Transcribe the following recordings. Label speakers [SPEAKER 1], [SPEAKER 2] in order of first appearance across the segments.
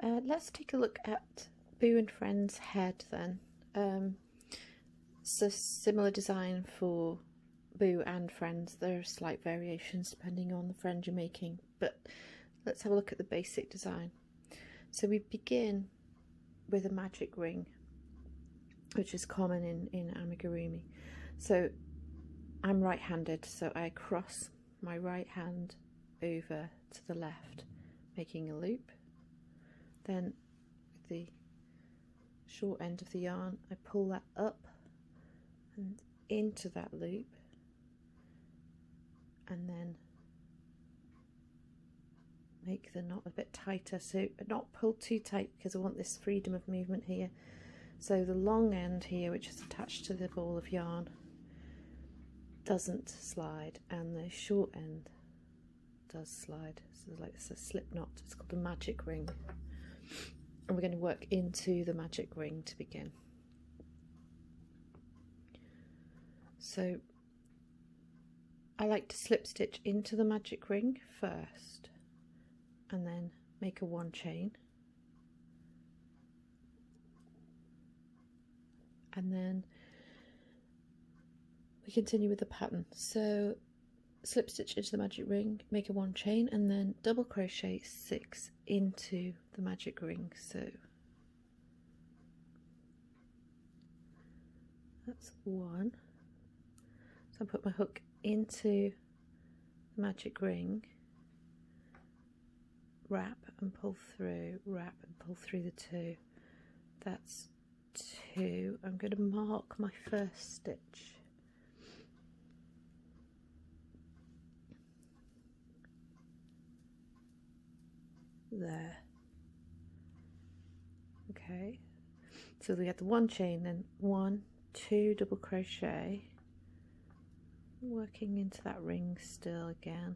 [SPEAKER 1] Let's take a look at Boo and Friend's head then. It's a similar design for Boo and Friends. There are slight variations depending on the friend you're making, but let's have a look at the basic design. So we begin with a magic ring, which is common in amigurumi. So I'm right-handed, so I cross my right hand over to the left, making a loop. Then with the short end of the yarn, I pull that up and into that loop, and then make the knot a bit tighter, so not pull too tight because I want this freedom of movement here. So the long end here, which is attached to the ball of yarn, doesn't slide, and the short end does slide. So like it's a slip knot. It's called a magic ring, and we're going to work into the magic ring to begin. So I like to slip stitch into the magic ring first and then make a 1 chain, and then we continue with the pattern. So slip stitch into the magic ring, make a 1 chain, and then double crochet 6 into the magic ring. So that's 1. So I put my hook into the magic ring, wrap and pull through, wrap and pull through the 2. That's 2. I'm going to mark my first stitch. There. Okay, so we had the 1 chain, then 1, 2 double crochet, working into that ring still again,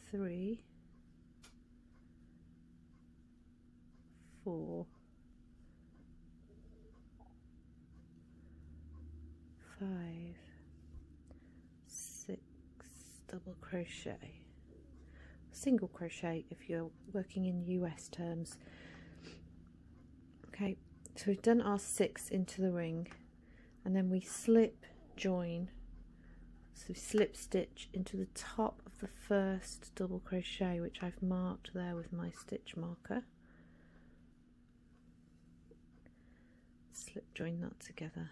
[SPEAKER 1] 3, 4, 5, 6 double crochet, single crochet if you're working in US terms. Okay, so we've done our 6 into the ring, and then we slip join, so we slip stitch into the top of the first double crochet, which I've marked there with my stitch marker. Slip join that together,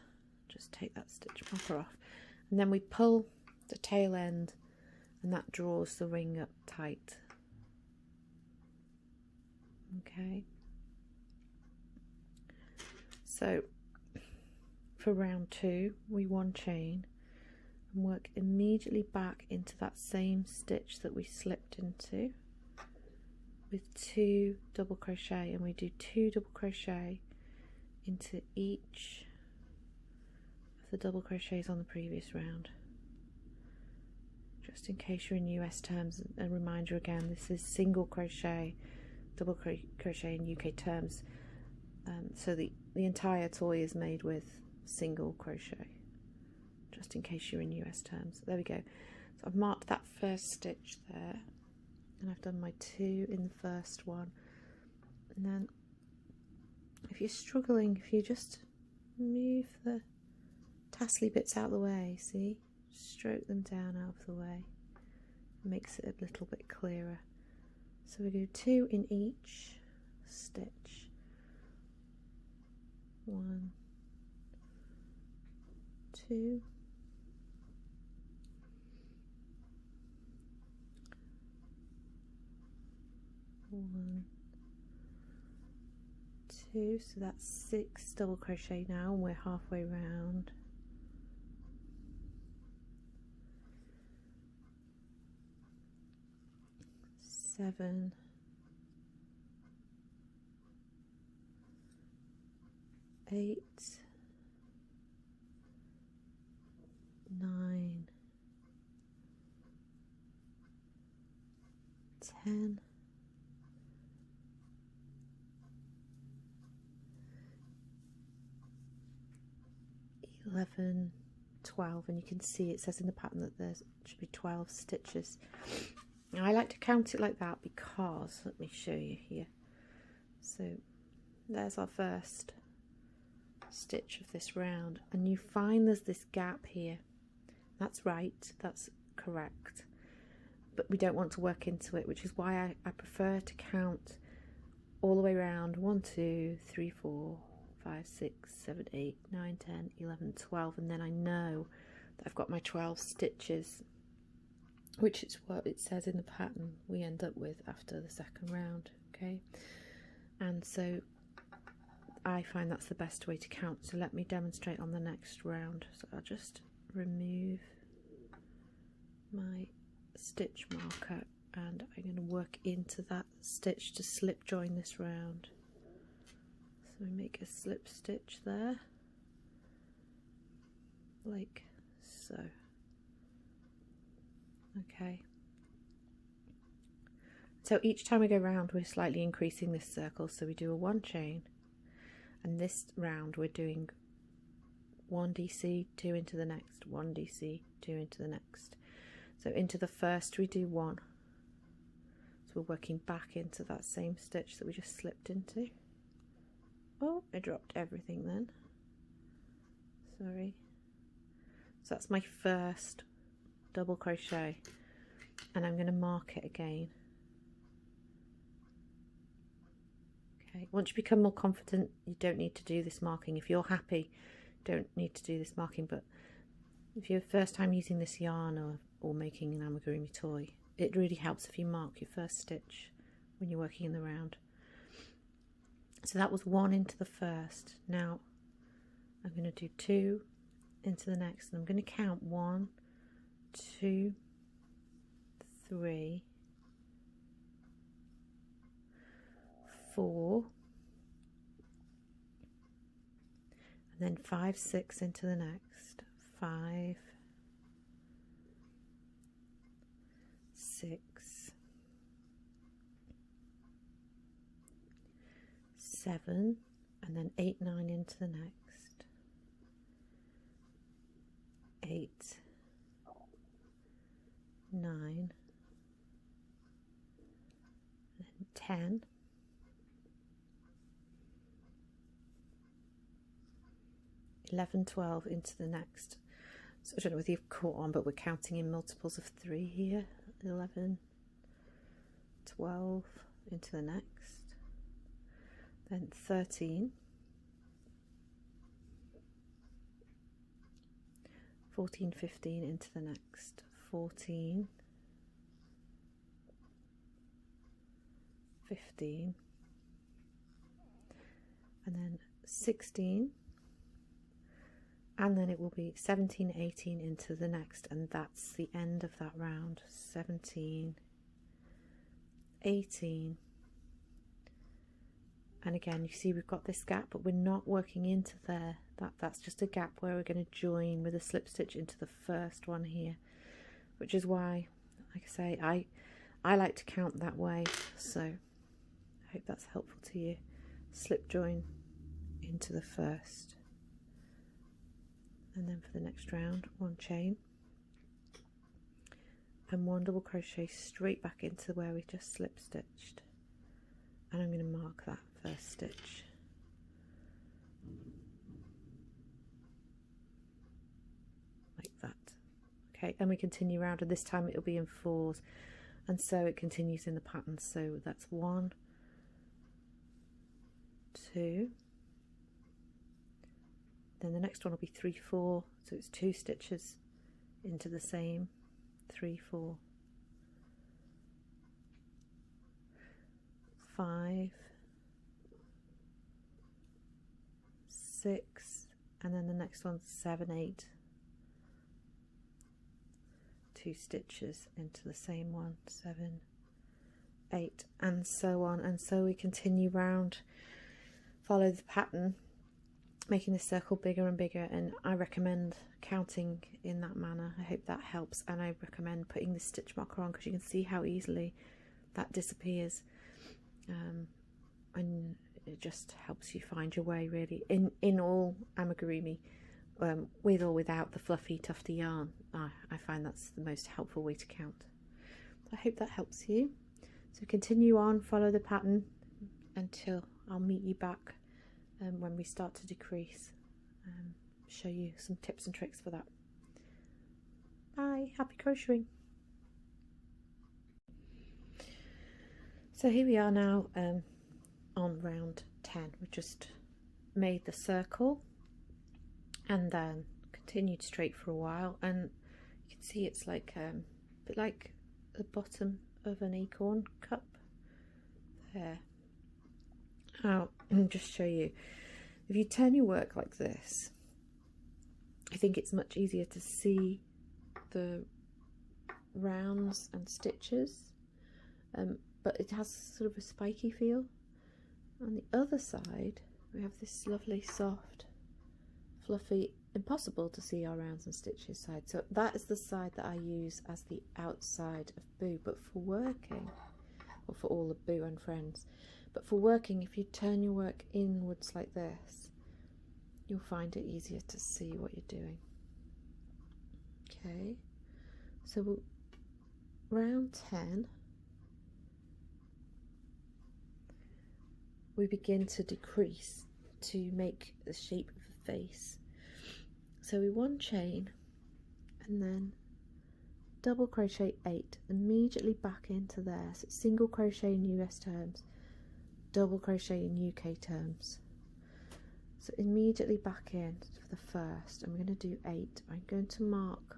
[SPEAKER 1] just take that stitch marker off, and then we pull the tail end, and that draws the ring up tight. Okay, so for round 2 we 1 chain and work immediately back into that same stitch that we slipped into with 2 double crochet, and we do 2 double crochet into each of the double crochets on the previous round. Just in case you're in US terms, a reminder again, this is single crochet, double crochet in UK terms. So the entire toy is made with single crochet, just in case you're in US terms. There we go. So I've marked that first stitch there, and I've done my 2 in the first one. And then if you're struggling, if you just move the tassely bits out of the way, see, stroke them down out of the way, it makes it a little bit clearer. So we do 2 in each stitch, 1, 2, 1, 2, so that's 6 double crochet now, and we're halfway round. 7, 8, 9, 10, 11, 12, and you can see it says in the pattern that there should be 12 stitches. I like to count it like that because, let me show you here. So there's our first stitch of this round, and you find there's this gap here. That's right, that's correct, but we don't want to work into it, which is why I prefer to count all the way around. 1 2 3 4 5 6 7 8 9 10 11 12, and then I know that I've got my 12 stitches, which is what it says in the pattern we end up with after the second round. Okay, and so I find that's the best way to count. So let me demonstrate on the next round. So I'll just remove my stitch marker, and I'm going to work into that stitch to slip join this round. So we make a slip stitch there, like so. Okay, so each time we go round we're slightly increasing this circle, so we do a 1 chain, and this round we're doing 1 DC, 2 into the next, 1 DC, 2 into the next. So into the first we do 1, so we're working back into that same stitch that we just slipped into. Oh, I dropped everything then, sorry. So that's my first double crochet, and I'm going to mark it again. Okay, once you become more confident you don't need to do this marking. If you're happy, you don't need to do this marking, but if you're first time using this yarn or making an amigurumi toy, it really helps if you mark your first stitch when you're working in the round. So that was 1 into the first. Now I'm going to do 2 into the next, and I'm going to count 1 2 3 4, and then 5 6 into the next, 5 6 7, and then 8 9 into the next, 8 9 and 10, 11 12 into the next. So I don't know whether you've caught on, but we're counting in multiples of 3 here. 11 12 into the next, then 13 14 15 into the next, 14 15, and then 16, and then it will be 17 18 into the next, and that's the end of that round. 17 18, and again you see we've got this gap, but we're not working into there. That's just a gap where we're going to join with a slip stitch into the first one here, which is why, like I say, I like to count that way. So I hope that's helpful to you. Slip join into the first, and then for the next round 1 chain and 1 double crochet straight back into where we just slip stitched, and I'm going to mark that first stitch. Like that. Okay, and we continue round, and this time it'll be in 4s, and so it continues in the pattern. So that's 1 2, then the next one will be 3 4, so it's 2 stitches into the same, 3 4 5 6, and then the next one's 7 8, 2 stitches into the same one, 7 8, and so on. And so we continue round, follow the pattern, making the circle bigger and bigger, and I recommend counting in that manner. I hope that helps, and I recommend putting the stitch marker on because you can see how easily that disappears, and it just helps you find your way really in all amigurumi, with or without the fluffy tufty yarn. I find that's the most helpful way to count. I hope that helps you. So continue on, follow the pattern until I'll meet you back when we start to decrease. Show you some tips and tricks for that. Bye, happy crocheting. So here we are now on round 10. We've just made the circle and then continued straight for a while, and you can see it's like a bit like the bottom of an acorn cup there. I'll just show you. If you turn your work like this, I think it's much easier to see the rounds and stitches, but it has sort of a spiky feel. On the other side we have this lovely soft fluffy, impossible to see our rounds and stitches side. So that is the side that I use as the outside of Boo, but for working, or for all of Boo and Friends, but for working, if you turn your work inwards like this, you'll find it easier to see what you're doing. Okay, so round 10 we begin to decrease to make the shape of a face. So we one chain and then double crochet 8 immediately back into there. So single crochet in US terms, double crochet in UK terms. So immediately back in for the first, I'm going to do 8. I'm going to mark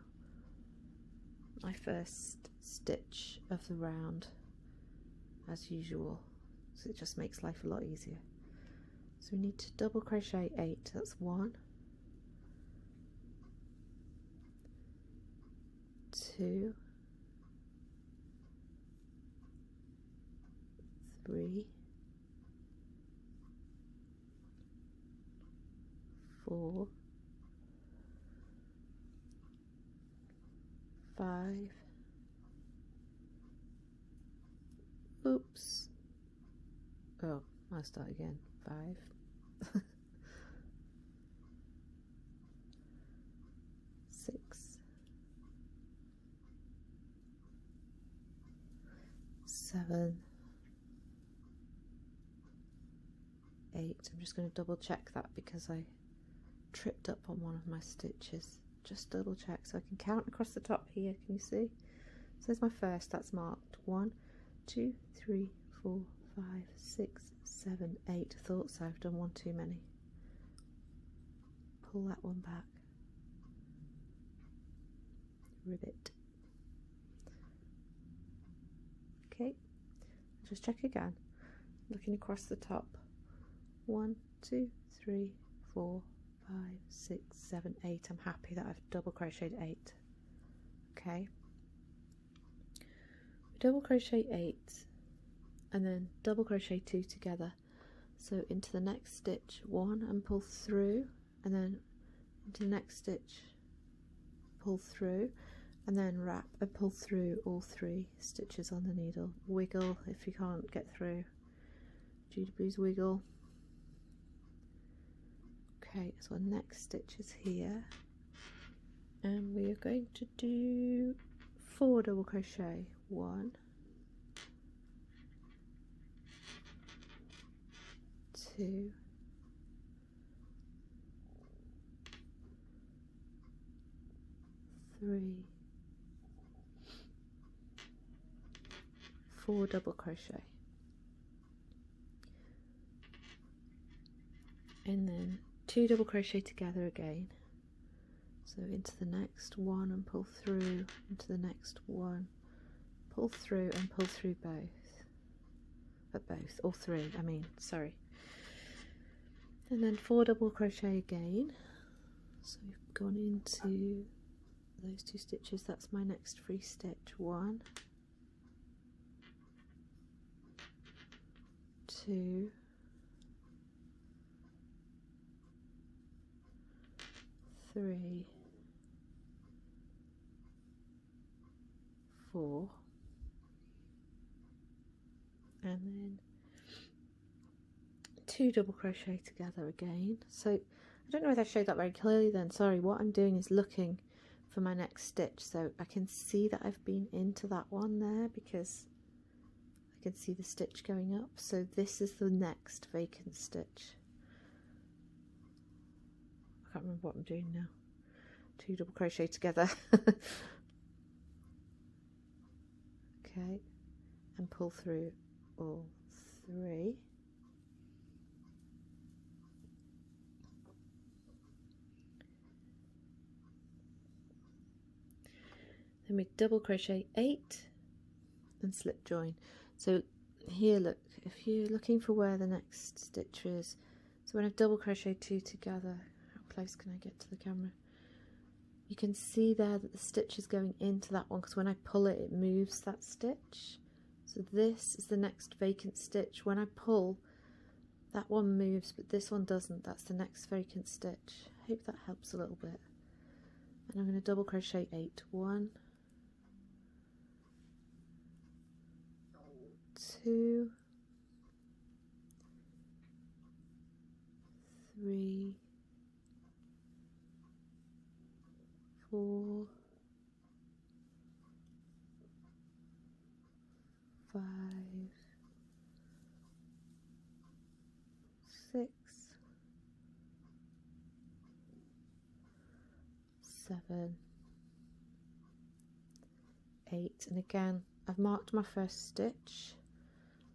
[SPEAKER 1] my first stitch of the round as usual, so it just makes life a lot easier. So we need to double crochet 8. That's 1, 2, 3, 4, 5, oops, oh, I'll start again, 5, 6, 7, 8. I'm just going to double check that because I tripped up on one of my stitches. Just double check so I can count across the top here. Can you see? So there's my first, that's marked. 1, 2, 3, 4, 5, 6, 7, 8. I thought so, I've done one too many. Pull that one back. Ribbit. Okay, just check again. Looking across the top. 1, 2, 3, 4, 5, 6, 7, 8. I'm happy that I've double crocheted 8. Okay, we double crochet 8 and then double crochet 2 together. So into the next stitch 1 and pull through, and then into the next stitch pull through, and then wrap and pull through all 3 stitches on the needle. Wiggle if you can't get through. Joodybloos wiggle. Okay, so our next stitch is here, and we are going to do 4 double crochet. 1, 2, 3, 4 double crochet, and then 2 double crochet together again. So into the next one and pull through, into the next one, pull through and pull through both, or 3, I mean, sorry. And then 4 double crochet again. So we've gone into those 2 stitches, that's my next free stitch. 1, 2, 3, 4, and then 2 double crochet together again. So I don't know if I showed that very clearly then, sorry. What I'm doing is looking for my next stitch. So I can see that I've been into that one there because I can see the stitch going up. So this is the next vacant stitch. I can't remember what I'm doing now. 2 double crochet together. Okay, and pull through all 3. Then we double crochet 8 and slip join. So here, look, if you're looking for where the next stitch is, so when I've double crocheted 2 together, how close can I get to the camera? You can see there that the stitch is going into that one, because when I pull it, it moves that stitch. So this is the next vacant stitch. When I pull, that one moves, but this one doesn't. That's the next vacant stitch. I hope that helps a little bit. And I'm going to double crochet 8. 1, 2, 3, 4, 5, 6, 7, 8, and again I've marked my first stitch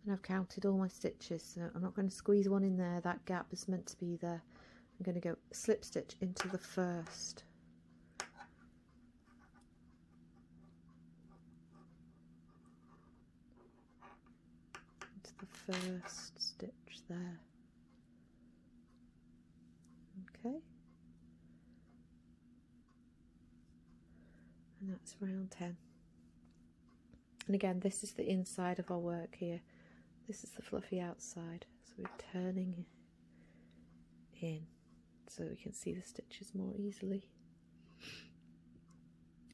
[SPEAKER 1] and I've counted all my stitches, so I'm not going to squeeze one in there. That gap is meant to be there. I'm going to go slip stitch into the first. Into the first stitch there. Okay. And that's round 10. And again, this is the inside of our work here. This is the fluffy outside. So we're turning in so we can see the stitches more easily.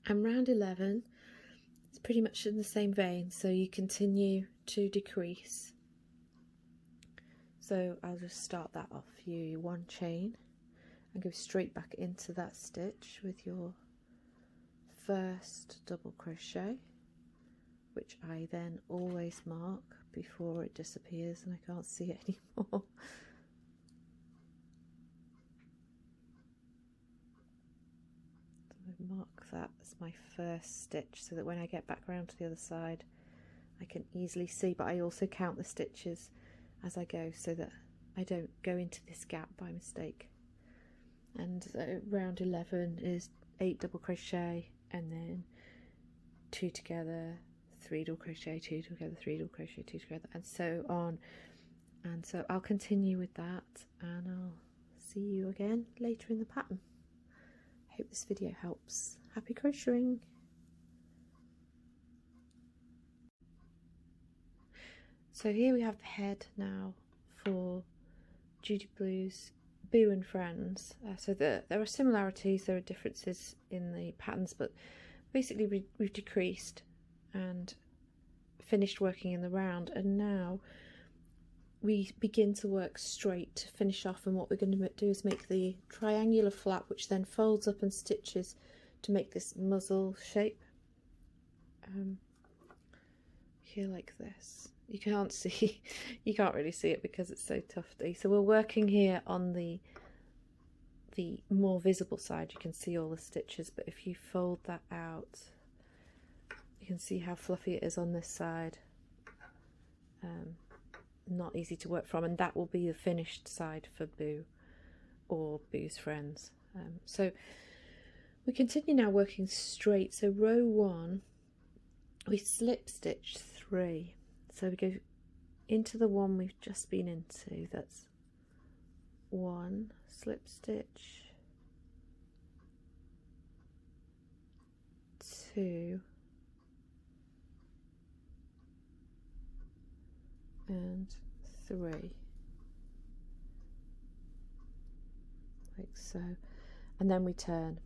[SPEAKER 1] And round 11, it's pretty much in the same vein, so you continue to decrease. So I'll just start that off. You 1 chain and go straight back into that stitch with your first double crochet, which I then always mark before it disappears and I can't see it anymore. So I mark that as my first stitch so that when I get back around to the other side I can easily see, but I also count the stitches as I go so that I don't go into this gap by mistake. And round 11 is 8 double crochet and then 2 together, 3 double crochet, 2 together, 3 double crochet, 2 together, and so on. And so I'll continue with that and I'll see you again later in the pattern. I hope this video helps. Happy crocheting! So here we have the head now for Joodybloos Boo and Friends. So there are similarities, there are differences in the patterns, but basically we've decreased and finished working in the round, and now we begin to work straight to finish off. And what we're going to do is make the triangular flap, which then folds up and stitches to make this muzzle shape here like this. You can't see, you can't really see it because it's so tufty. So we're working here on the more visible side. You can see all the stitches, but if you fold that out, you can see how fluffy it is on this side. Not easy to work from, and that will be the finished side for Boo or Boo's Friends. So we continue now working straight. So row 1, we slip stitch 3. So we go into the one we've just been into. That's 1 slip stitch, 2, and 3, like so, and then we turn.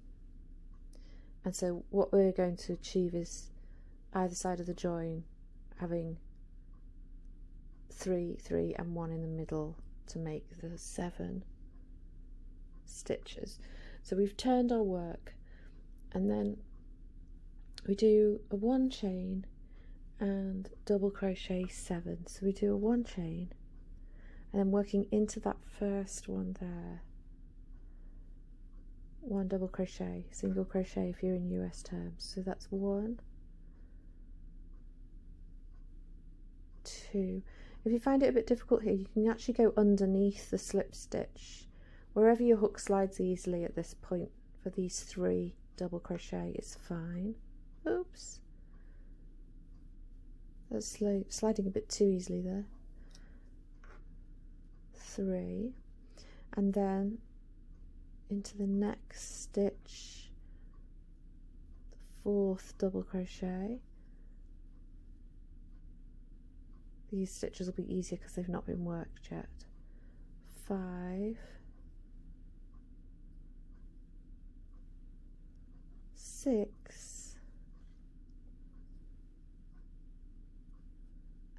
[SPEAKER 1] And so what we're going to achieve is either side of the join having 3, 3 and 1 in the middle to make the 7 stitches. So we've turned our work and then we do a 1 chain and double crochet 7. So we do a 1 chain and then working into that first one there, 1 double crochet, single crochet if you're in US terms. So that's 1, 2. If you find it a bit difficult here, you can actually go underneath the slip stitch wherever your hook slides easily at this point. For these 3 double crochet, it's fine. Oops, that's sliding a bit too easily there. 3, and then into the next stitch, the 4th double crochet. These stitches will be easier because they've not been worked yet. 5, 6,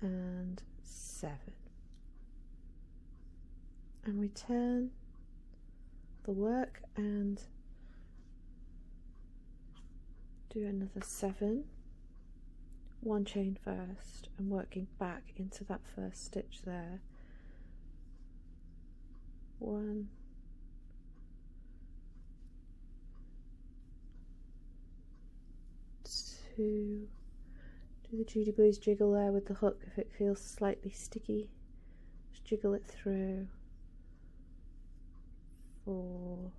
[SPEAKER 1] and 7. And we turn the work and do another 7, 1 chain first, and working back into that first stitch there. 1, 2, do the Joodybloos jiggle there with the hook. If it feels slightly sticky, just jiggle it through. 4,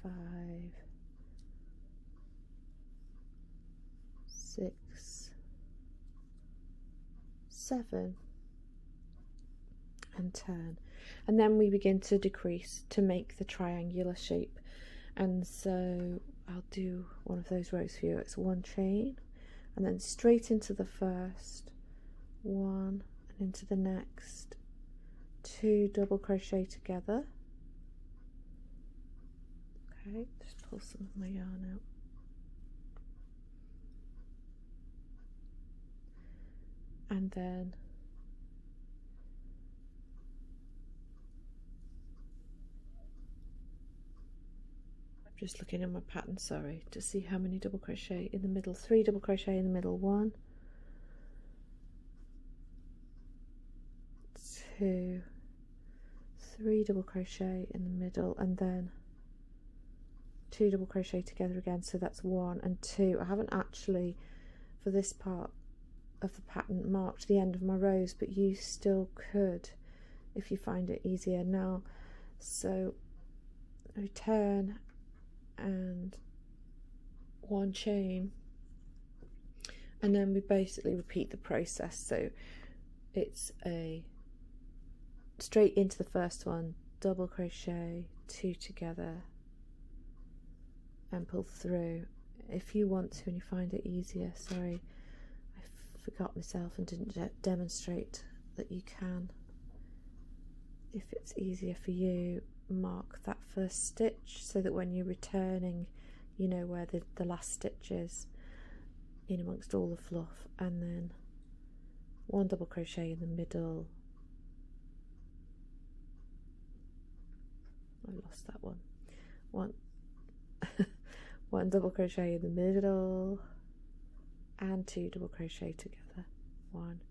[SPEAKER 1] 5, 6, 7, and turn, and then we begin to decrease to make the triangular shape. And so I'll do one of those rows for you. It's 1 chain and then straight into the first 1 and into the next 2 double crochet together. Okay, just pull some of my yarn out. And then I'm just looking at my pattern, sorry, to see how many double crochet in the middle. 3 double crochet in the middle, 1, 2, 3 double crochet in the middle, and then 2 double crochet together again. So that's 1 and 2. I haven't actually, for this part of the pattern, marked the end of my rows, but you still could if you find it easier now. So return and 1 chain, and then we basically repeat the process. So it's a straight into the first one, double crochet, 2 together, and pull through. If you want to and you find it easier, sorry, I forgot myself and didn't demonstrate that you can. If it's easier for you, mark that first stitch so that when you're returning, you know where the last stitch is in amongst all the fluff, and then 1 double crochet in the middle. I lost that one. 1 double crochet in the middle and 2 double crochet together, 1,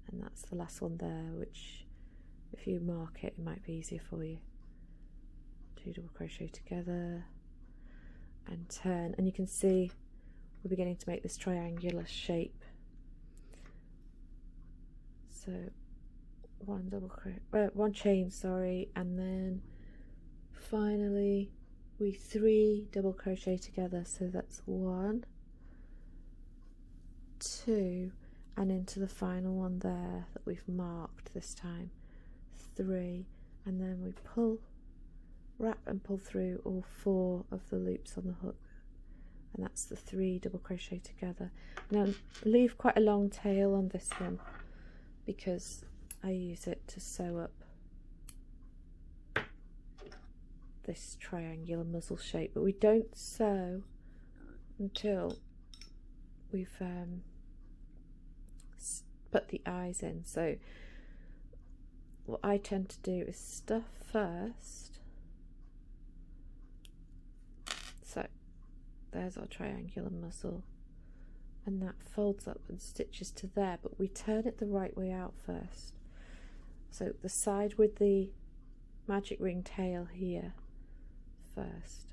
[SPEAKER 1] and that's the last one there, which if you mark it, it might be easier for you. 2 double crochet together and turn, and you can see we're beginning to make this triangular shape. So 1 chain, sorry, and then finally we 3 double crochet together. So that's 1, 2, and into the final one there that we've marked this time, 3, and then we pull, wrap and pull through all 4 of the loops on the hook, and that's the 3 double crochet together. Now leave quite a long tail on this one because I use it to sew up this triangular muzzle shape, but we don't sew until we've put the eyes in. So what I tend to do is stuff first there's our triangular muzzle, and that folds up and stitches to there, but we turn it the right way out first. So the side with the magic ring tail here first.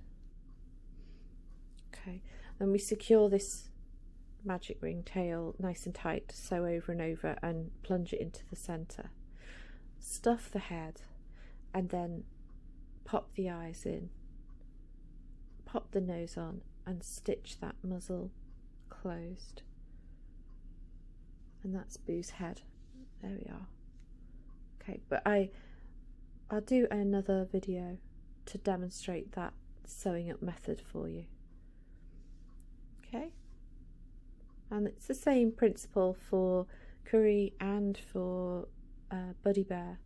[SPEAKER 1] Okay, then we secure this magic ring tail nice and tight, sew over and over and plunge it into the center. Stuff the head and then pop the eyes in, pop the nose on and stitch that muzzle closed. And that's Boo's head. There we are. Okay, but I'll do another video to demonstrate that sewing up method for you. Okay, and it's the same principle for Curry and for Buddy Bear.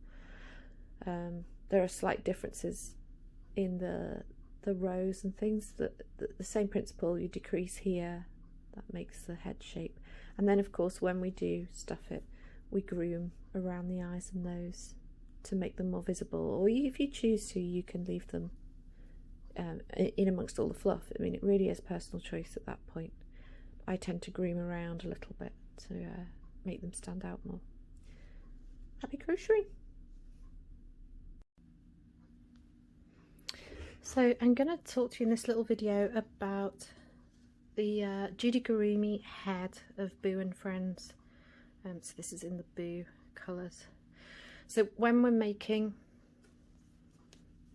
[SPEAKER 1] There are slight differences in the rows and things. The same principle, you decrease here, that makes the head shape, and then of course when we do stuff it, we groom around the eyes and nose to make them more visible, or if you choose to, you can leave them in amongst all the fluff. I mean, it really is personal choice at that point. I tend to groom around a little bit to make them stand out more. Happy crocheting! So I'm going to talk to you in this little video about the Joodigurumi head of Boo and Friends. So this is in the Boo colours. So when we're making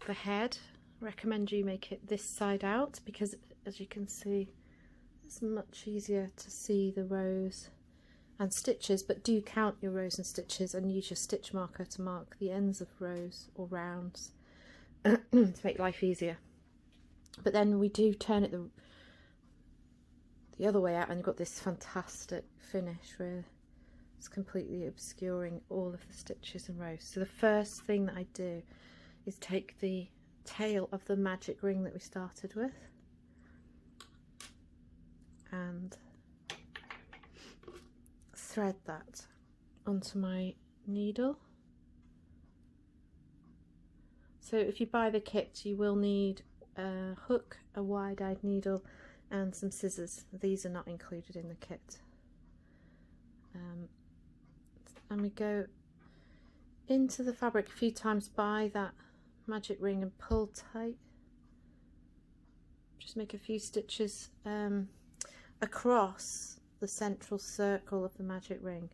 [SPEAKER 1] the head, I recommend you make it this side out, because as you can see, it's much easier to see the rows and stitches, but do count your rows and stitches and use your stitch marker to mark the ends of rows or rounds to make life easier. But then we do turn it the other way out, and you've got this fantastic finish where it's completely obscuring all of the stitches and rows. So the first thing that I do is take the tail of the magic ring that we started with and thread that onto my needle. So if you buy the kit, you will need a hook, a wide-eyed needle and some scissors. These are not included in the kit. And we go into the fabric a few times by that magic ring and pull tight. Just make a few stitches across the central circle of the magic ring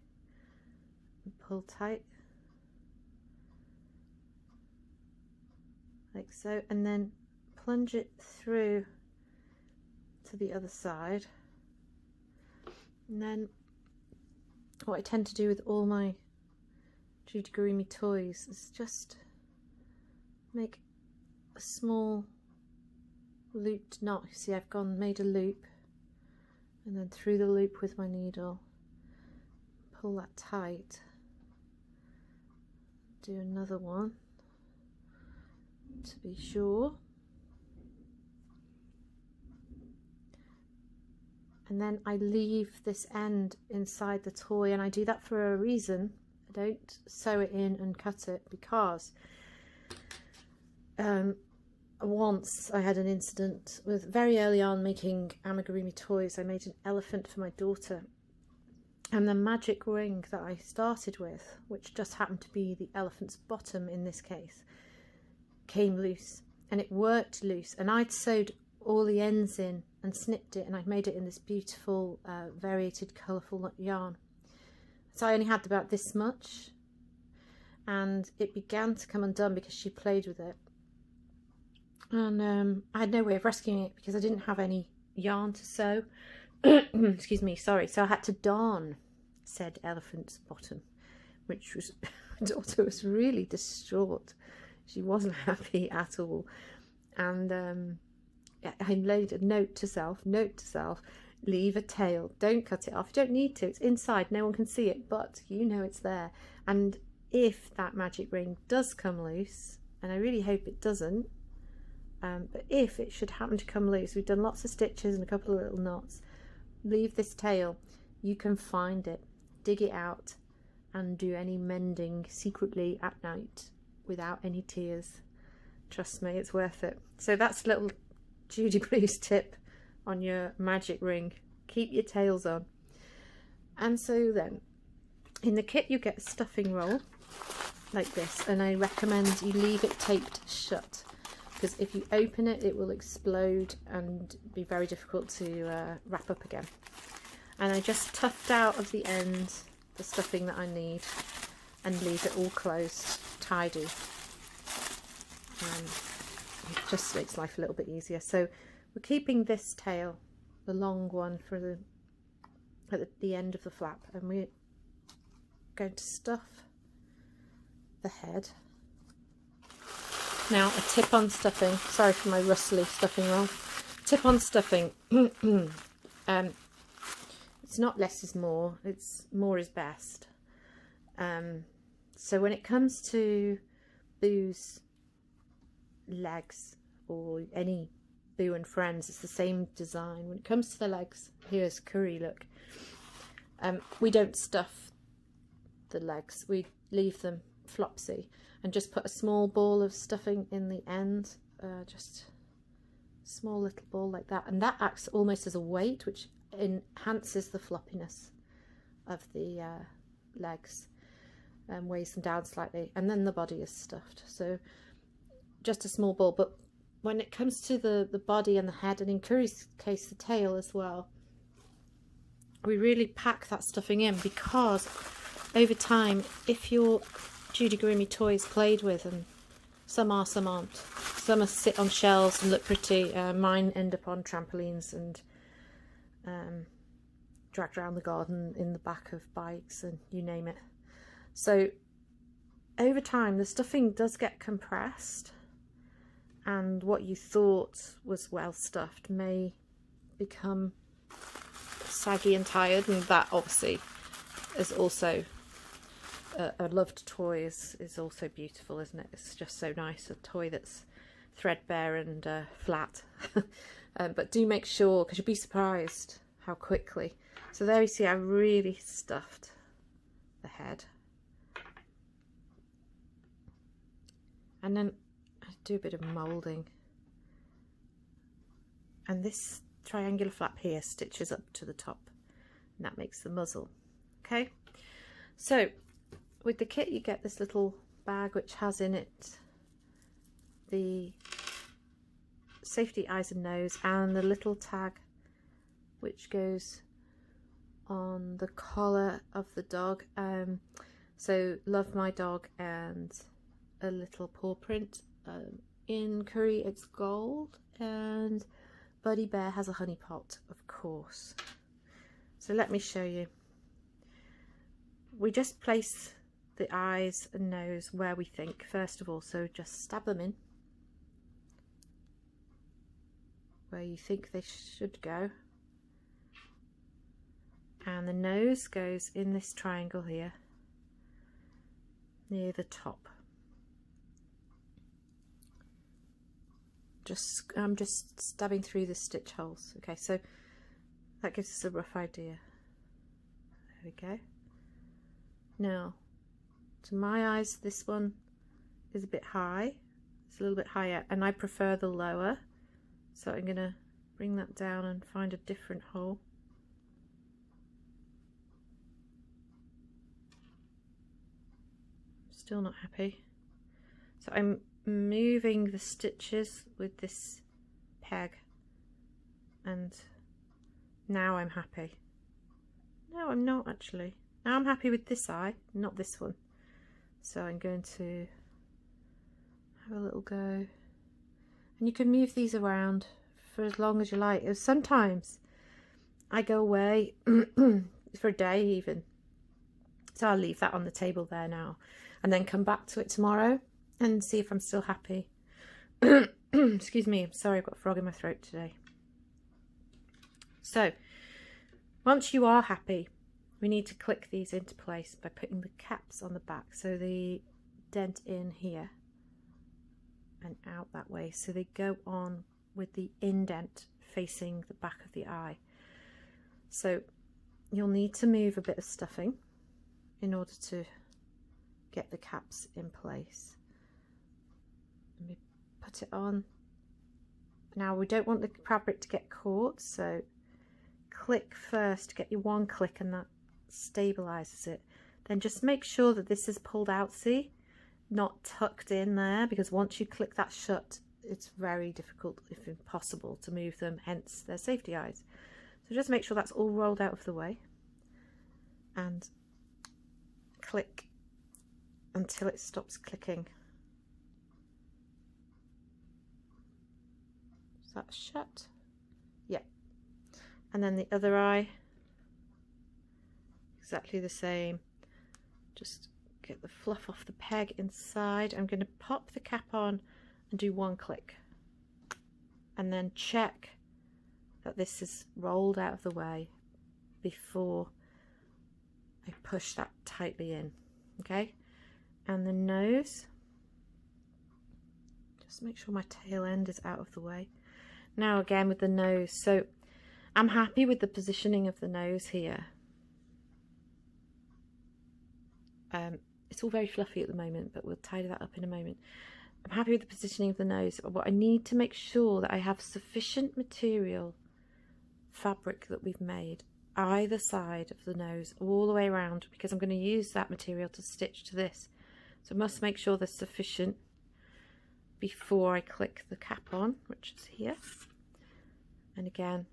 [SPEAKER 1] and pull tight like so, and then plunge it through to the other side. And then what I tend to do with all my Joodygurumi toys is just make a small looped knot. You see, I've made a loop and then through the loop with my needle, pull that tight, do another one to be sure, and then I leave this end inside the toy, and I do that for a reason. I don't sew it in and cut it because once I had an incident with, very early on making amigurumi toys, I made an elephant for my daughter, and the magic ring that I started with, which just happened to be the elephant's bottom in this case, came loose, and it worked loose, and I'd sewed all the ends in and snipped it, and I'd made it in this beautiful variated colourful yarn. So I only had about this much, and it began to come undone because she played with it, and I had no way of rescuing it because I didn't have any yarn to sew. Excuse me, sorry. So I had to darn said elephant's bottom, which was, my daughter was really distraught. She wasn't happy at all, and I laid a note to self, leave a tail, don't cut it off, you don't need to, it's inside, no one can see it, but you know it's there. And if that magic ring does come loose, and I really hope it doesn't, but if it should happen to come loose, we've done lots of stitches and a couple of little knots, leave this tail, you can find it, dig it out and do any mending secretly at night without any tears. Trust me, it's worth it. So that's a little Joodybloos tip on your magic ring. Keep your tails on. And so then in the kit you get a stuffing roll like this, and I recommend you leave it taped shut, because if you open it, it will explode and be very difficult to wrap up again. And I just tucked out of the end the stuffing that I need and leave it all closed, tidy. It just makes life a little bit easier. So we're keeping this tail, the long one, for the at the end of the flap, and we're going to stuff the head. Now, a tip on stuffing, sorry for my rustly stuffing roll. Tip on stuffing, it's not less is more, it's more is best. So when it comes to Boo's legs, or any Boo and Friends, it's the same design. When it comes to the legs, here's Curry, look. We don't stuff the legs, we leave them flopsy and just put a small ball of stuffing in the end, just a small little ball like that, and that acts almost as a weight, which enhances the floppiness of the legs and weighs them down slightly, and then the body is stuffed. So just a small ball. But when it comes to the body and the head, and in Curry's case the tail as well, we really pack that stuffing in, because over time, if your Joodygurumi toys played with, and some are, some aren't, some are sit on shelves and look pretty, mine end up on trampolines and dragged around the garden in the back of bikes and you name it. So over time the stuffing does get compressed, and what you thought was well stuffed may become saggy and tired, and that obviously is also a loved toy, is also beautiful, isn't it? It's just so nice, a toy that's threadbare and flat. But do make sure, because you'll be surprised how quickly. So there you see, I really stuffed the head, and then I do a bit of moulding, and this triangular flap here stitches up to the top, and that makes the muzzle. Okay, so with the kit you get this little bag which has in it the safety eyes and nose and the little tag which goes on the collar of the dog. So love my dog, and a little paw print. In Curry it's gold, and Buddy Bear has a honey pot, of course. So let me show you. We just place the eyes and nose where we think, first of all, so just stab them in where you think they should go, and the nose goes in this triangle here near the top. I'm just stabbing through the stitch holes. Okay, so that gives us a rough idea. There we go. Now, to my eyes, this one is a bit high. It's a little bit higher, and I prefer the lower. So I'm going to bring that down and find a different hole. Still not happy. So I'm moving the stitches with this peg, and now I'm happy. No, I'm not actually. Now I'm happy with this eye, not this one. So I'm going to have a little go, and you can move these around for as long as you like. Sometimes I go away for a day even, so I'll leave that on the table there now and then come back to it tomorrow and see if I'm still happy. Excuse me, I'm sorry, I've got a frog in my throat today. So once you are happy, we need to click these into place by putting the caps on the back, so they dent in here and out that way, so they go on with the indent facing the back of the eye. So you'll need to move a bit of stuffing in order to get the caps in place. Let me put it on, Now we don't want the fabric to get caught, so click first, get your one click, and that stabilizes it. Then just make sure that this is pulled out, see, not tucked in there, because once you click that shut, it's very difficult, if impossible, to move them, hence their safety eyes. So just make sure that's all rolled out of the way and click until it stops clicking. Is that shut? Yeah. And then the other eye, exactly the same. Just get the fluff off the peg inside. I'm going to pop the cap on and do one click, and then check that this is rolled out of the way before I push that tightly in. Okay, and the nose, just make sure my tail end is out of the way. Now again with the nose, so I'm happy with the positioning of the nose here. It's all very fluffy at the moment, but we'll tidy that up in a moment. I'm happy with the positioning of the nose. What I need to make sure that I have sufficient material, fabric that we've made, either side of the nose, all the way around, because I'm going to use that material to stitch to this. So I must make sure there's sufficient before I click the cap on, which is here. And again,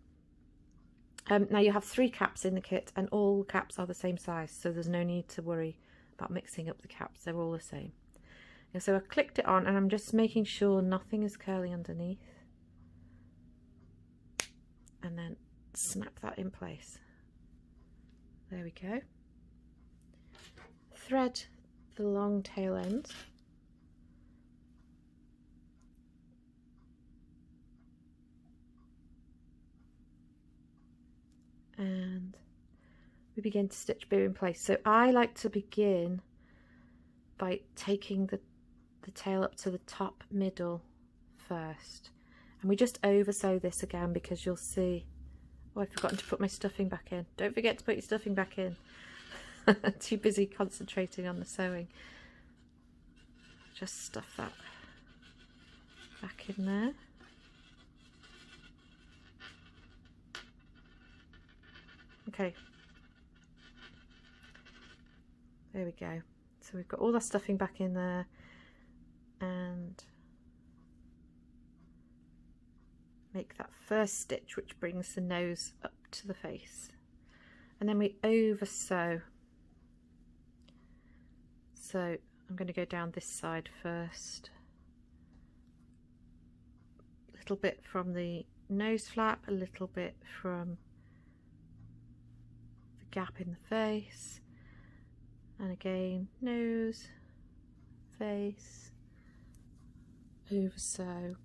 [SPEAKER 1] now you have 3 caps in the kit, and all caps are the same size, so there's no need to worry about mixing up the caps, they're all the same. And so I clicked it on, and I'm just making sure nothing is curling underneath, and then snap that in place. There we go. Thread the long tail end, and we begin to stitch Boo in place. So I like to begin by taking the tail up to the top middle first, and we just over sew this again, because you'll see, oh, I've forgotten to put my stuffing back in. Don't forget to put your stuffing back in. Too busy concentrating on the sewing. Just stuff that back in there. Okay, there we go. So we've got all that stuffing back in there, and make that first stitch which brings the nose up to the face, and then we over sew. So I'm going to go down this side first, a little bit from the nose flap, a little bit from the gap in the face, and again nose, face, over sew,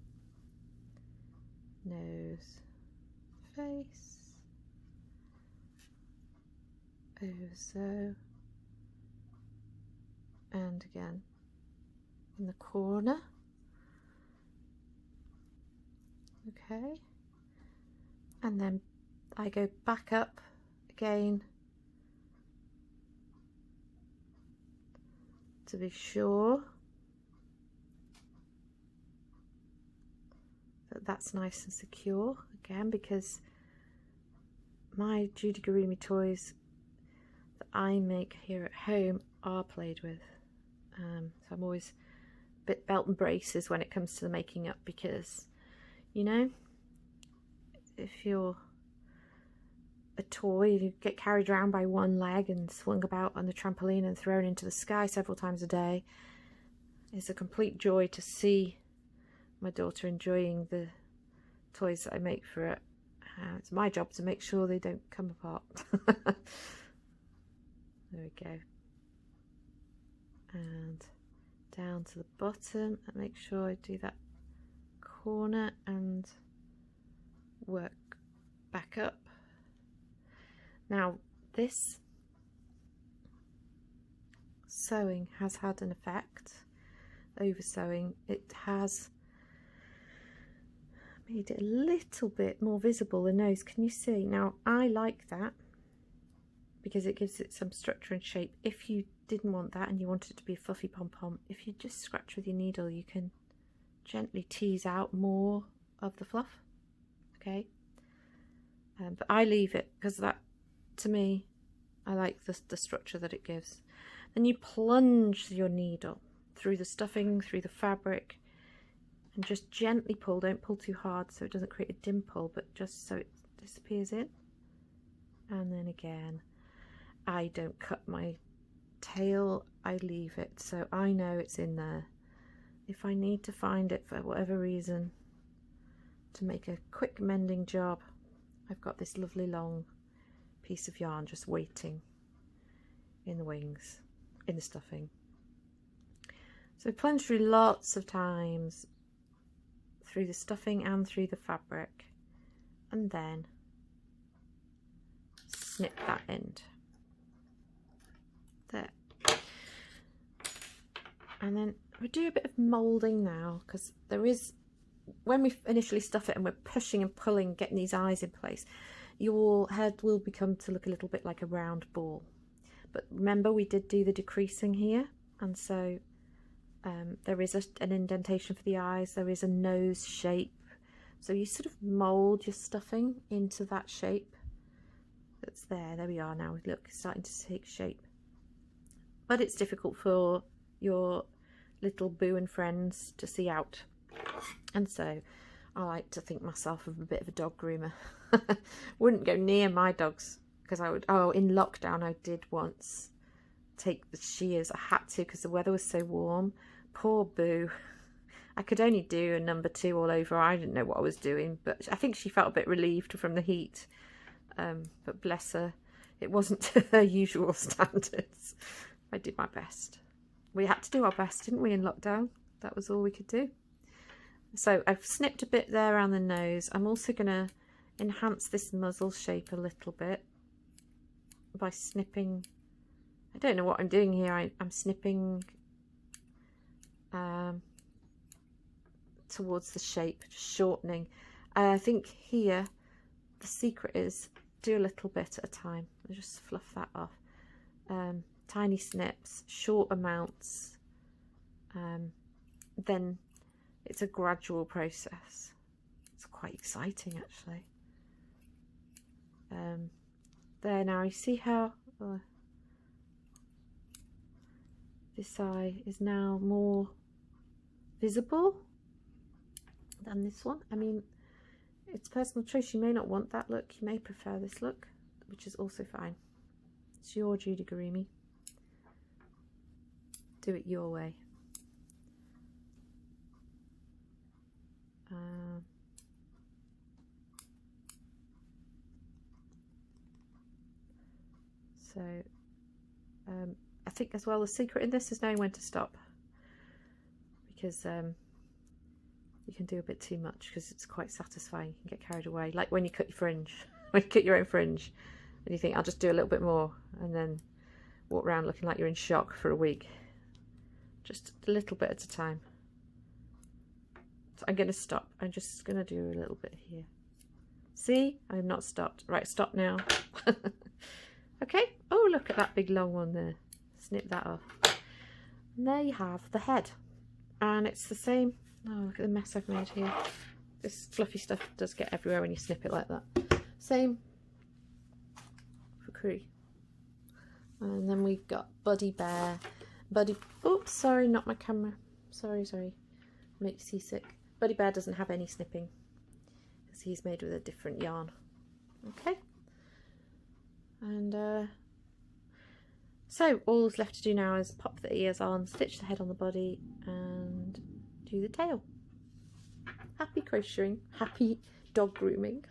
[SPEAKER 1] nose, face, over sew, and again in the corner. Okay, and then I go back up again to be sure that that's nice and secure again, because my Joodigurumi toys that I make here at home are played with. So I'm always a bit belt and braces when it comes to the making up, because, you know, if you're a toy, you get carried around by one leg and swung about on the trampoline and thrown into the sky several times a day. It's a complete joy to see my daughter enjoying the toys that I make for it. It's my job to make sure they don't come apart. There we go. And down to the bottom, and make sure I do that corner and work back up. Now this sewing has had an effect, over sewing. It has made it a little bit more visible, the nose. Can you see? Now I like that because it gives it some structure and shape. If you didn't want that and you wanted it to be a fluffy pom-pom, if you just scratch with your needle, you can gently tease out more of the fluff. Okay, but I leave it because that, to me, I like the structure that it gives. Then you plunge your needle through the stuffing, through the fabric, and just gently pull. Don't pull too hard so it doesn't create a dimple, but just so it disappears in. And then again, I don't cut my tail, I leave it so I know it's in there. If I need to find it for whatever reason to make a quick mending job, I've got this lovely long piece of yarn just waiting in the wings, in the stuffing. So plunge through lots of times through the stuffing and through the fabric, and then snip that end there. And then we do a bit of moulding now, because there is, when we initially stuff it and we're pushing and pulling, getting these eyes in place, your head will become to look a little bit like a round ball. But remember, we did do the decreasing here, and so there is an indentation for the eyes, there is a nose shape, so you sort of mould your stuffing into that shape that's there. There we are now, look, it's starting to take shape. But it's difficult for your little Boo and friends to see out, and so I like to think myself of a bit of a dog groomer. Wouldn't go near my dogs, because I would, oh, in lockdown I did once take the shears. I had to because the weather was so warm. Poor Boo. I could only do a number 2 all over. I didn't know what I was doing, but I think she felt a bit relieved from the heat. But bless her, it wasn't to her usual standards. I did my best. We had to do our best, didn't we, in lockdown? That was all we could do. So I've snipped a bit there around the nose. I'm also going to enhance this muzzle shape a little bit by snipping. I don't know what I'm doing here. I'm snipping towards the shape, just shortening. I think here the secret is do a little bit at a time. I'll just fluff that off. Tiny snips, short amounts. Then it's a gradual process. It's quite exciting, actually. There, now you see how this eye is now more visible than this one. I mean, it's personal choice. You may not want that look. You may prefer this look, which is also fine. It's your Joodigurumi. Do it your way. I think as well the secret in this is knowing when to stop, because you can do a bit too much, because it's quite satisfying. You can get carried away, like when you cut your fringe, when you cut your own fringe and you think, I'll just do a little bit more, and then walk around looking like you're in shock for a week. Just a little bit at a time. So I'm going to stop. I'm just going to do a little bit here. See, I'm not stopped. Right, stop now. Okay. Oh, look at that big long one there. Snip that off. And there you have the head. And it's the same. Oh, look at the mess I've made here. This fluffy stuff does get everywhere when you snip it like that. Same for Cree. And then we've got Buddy Bear. Buddy, oops, sorry, not my camera. Sorry. Make you seasick. Buddy Bear doesn't have any snipping because he's made with a different yarn. Okay. And so all that's left to do now is pop the ears on, stitch the head on the body, and do the tail. Happy crocheting, happy dog grooming.